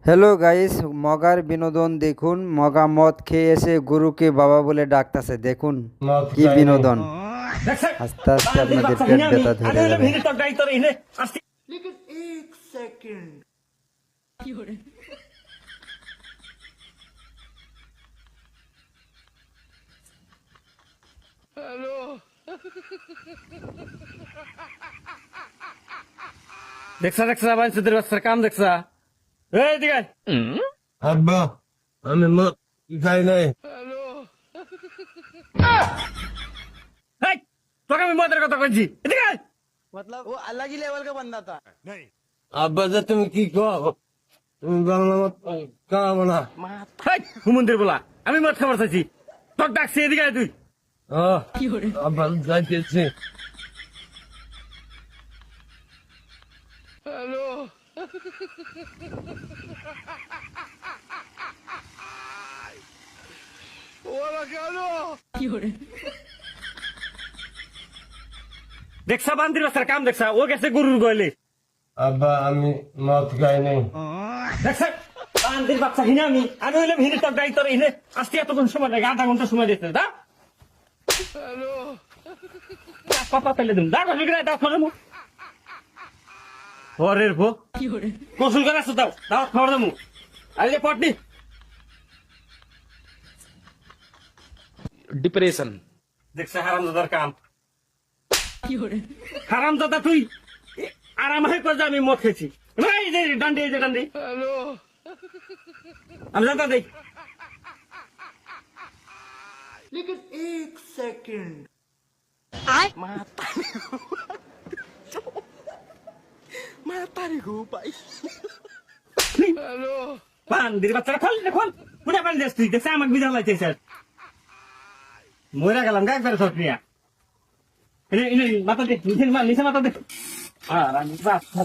Hello guys, মগার বিনোদন দেখুন। মগা মদ খেয়ে এসে গুরুকে বাবা বলে ডাকতেছে। দেখুন কি বিনোদন। আস্তে আস্তে আপনাদের পেট ব্যথা ধরে যাবে। দেখছা দেখছা বাঞ্চুদের বাচ্চার কাম দেখছা এই দিকে আব্বা আমি মদ খাই নাই। এই তোকে আমি মদের কথা কইছি এদিকে আয়। मतलब वो अलग ही लेवल का बंदा था। আব্বা যে তুমি কি কও, তুমি বাংলা মদ খাওয়াবো না। এই হুমন্দির বলা আমি মদ খাবার চাইছি তোর ডাকছি এদিকে আয় তুই আব্বা যাইতেছি। দেখছা বান্দির বাচ্চার কাম দেখছা ও গেছে গরুর গয়লে আব্বা আমি মদ খাই নাই। দেখছা বান্দির বাচ্চা হিনে আমি হইলাম হিনে তোর ডাই তোর হিনে আজকে এতক্ষণ সময় লাগে আধা ঘন্টা সময় দিতে দা পাপা পেলে দিন দা গলি গিয়ে দাও খাওয়া মু ওরের ভো কসুল করে আসো দাও দাও খাওয়া দামু আরে পটনি डिप्रेशन দেখছা হারামজাদার কাম হারামজাদা তুই আরাম হয়ে কর যে আমি মদ খেয়েছি এই যে ডান্ডি এই যে ডান্ডি আমি জানতা দেই বান্দির বাচ্চারা খোল খোল পুরা পানি দিস তুই দেখছে আমাকে বিধান লাগছে স্যার মরে গেলাম গা একবারে সব নিয়া মাথা দে নিচে মাথা দে আর আমি বাচ্চা